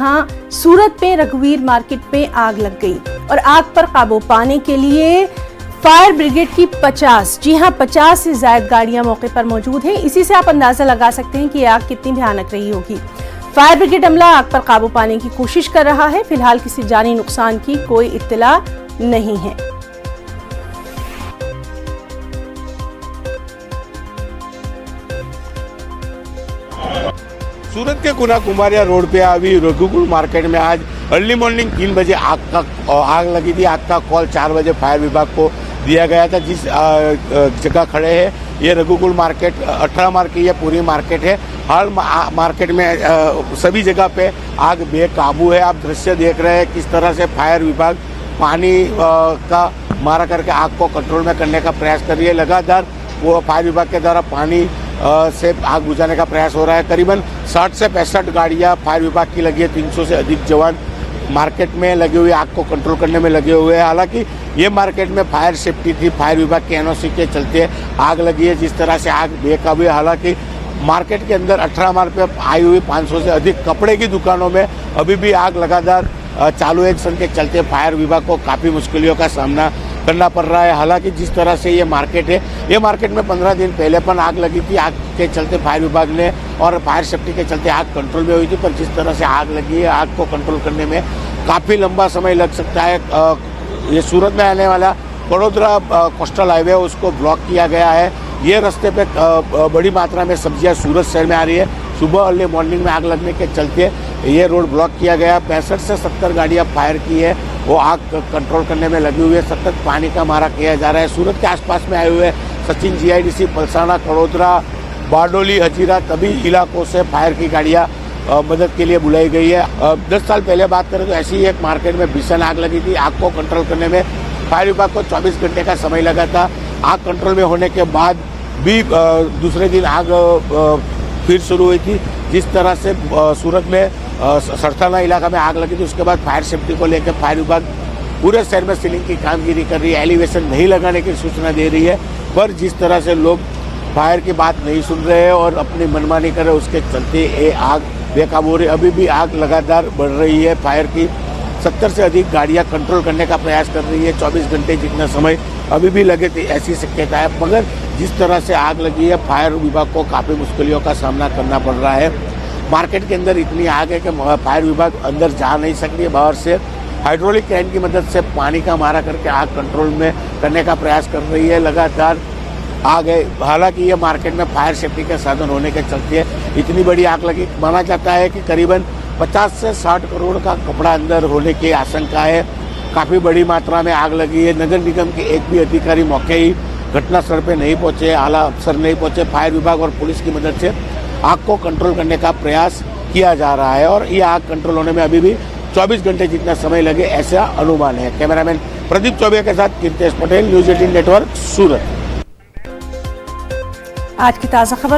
हाँ, सूरत में रघुवीर मार्केट में आग लग गई और आग पर काबू पाने के लिए फायर ब्रिगेड की 50 से ज्यादा गाड़ियां मौके पर मौजूद हैं। इसी से आप अंदाजा लगा सकते हैं कि आग कितनी भयानक रही होगी। फायर ब्रिगेड अमला आग पर काबू पाने की कोशिश कर रहा है। फिलहाल किसी जानी नुकसान की कोई इत्तला नहीं है। सूरत के गुना कुमारिया रोड पे अभी रघुकुल मार्केट में आज अर्ली मॉर्निंग 3 बजे आग लगी थी। आग का कॉल 4 बजे फायर विभाग को दिया गया था। जिस जगह खड़े हैं ये रघुकुल मार्केट 18 मार्ग की ये पूरी मार्केट है। हर मार्केट में सभी जगह पे आग बेकाबू है। आप दृश्य देख रहे हैं किस तरह से फायर विभाग पानी का मारा करके आग को कंट्रोल में करने का प्रयास कर रही है। लगातार वो फायर विभाग के द्वारा पानी से आग बुझाने का प्रयास हो रहा है। करीबन 60 से 65 गाड़ियां फायर विभाग की लगी है। 300 से अधिक जवान मार्केट में लगे हुए आग को कंट्रोल करने में लगे हुए हैं। हालांकि ये मार्केट में फायर सेफ्टी थी, फायर विभाग के एनओसी के चलते आग लगी है। जिस तरह से आग बेकाबू है। हालांकि मार्केट के अंदर 18 मार्ग पे आई हुई 500 से अधिक कपड़े की दुकानों में अभी भी आग लगातार चालू एक्शन के चलते फायर विभाग को काफ़ी मुश्किलों का सामना करना पड़ रहा है। हालांकि जिस तरह से ये मार्केट है, ये मार्केट में 15 दिन पहले पण आग लगी थी। आग के चलते फायर विभाग ने और फायर सेफ्टी के चलते आग कंट्रोल में हुई थी। पर जिस तरह से आग लगी है, आग को कंट्रोल करने में काफ़ी लंबा समय लग सकता है। ये सूरत में आने वाला वडोदरा कोस्टल हाईवे उसको ब्लॉक किया गया है। ये रास्ते पे बड़ी मात्रा में सब्जियां सूरत शहर में आ रही है। सुबह अर्ली मॉर्निंग में आग लगने के चलते ये रोड ब्लॉक किया गया। 65 से 70 गाड़ियां फायर की है, वो आग कंट्रोल करने में लगी हुई है। सतत पानी का मारा किया जा रहा है। सूरत के आसपास में आए हुए सचिन जीआईडीसी, पलसाना, कड़ोदरा, बारडोली, हजीरा सभी इलाकों से फायर की गाड़ियां मदद के लिए बुलाई गई है। 10 साल पहले बात करें तो ऐसी ही एक मार्केट में भीषण आग लगी थी। आग को कंट्रोल करने में फायर विभाग को 24 घंटे का समय लगा था। आग कंट्रोल में होने के बाद भी दूसरे दिन आग फिर शुरू हुई थी। जिस तरह से सूरत में सरथाना इलाका में आग लगी थी, उसके बाद फायर सेफ्टी को लेकर फायर विभाग पूरे शहर में सीलिंग की कामगिरी कर रही है। एलिवेशन नहीं लगाने की सूचना दे रही है। पर जिस तरह से लोग फायर की बात नहीं सुन रहे हैं और अपनी मनमानी कर रहे हैं, उसके चलते ये आग बेकाबू हो रही है। अभी भी आग लगातार बढ़ रही है। फायर की 70 से अधिक गाड़ियां कंट्रोल करने का प्रयास कर रही है। 24 घंटे जितना समय अभी भी लगे थे ऐसी शक्यता है। मगर जिस तरह से आग लगी है, फायर विभाग को काफ़ी मुश्किलों का सामना करना पड़ रहा है। मार्केट के अंदर इतनी आग है कि फायर विभाग अंदर जा नहीं सकती है। बाहर से हाइड्रोलिक क्रेन की मदद से पानी का मारा करके आग कंट्रोल में करने का प्रयास कर रही है। लगातार आग है। हालांकि ये मार्केट में फायर सेफ्टी के साधन होने के चलते इतनी बड़ी आग लगी। माना जाता है कि करीबन 50 से 60 करोड़ का कपड़ा अंदर होने की आशंका है। काफ़ी बड़ी मात्रा में आग लगी है। नगर निगम के एक भी अधिकारी मौके ही घटनास्थल पर नहीं पहुंचे, आला अफसर नहीं पहुंचे। फायर विभाग और पुलिस की मदद से आग को कंट्रोल करने का प्रयास किया जा रहा है और ये आग कंट्रोल होने में अभी भी 24 घंटे जितना समय लगे ऐसा अनुमान है। कैमरामैन प्रदीप चौबे के साथ कीर्तेश पटेल, न्यूज़ 18 नेटवर्क, सूरत। आज की ताज़ा खबर।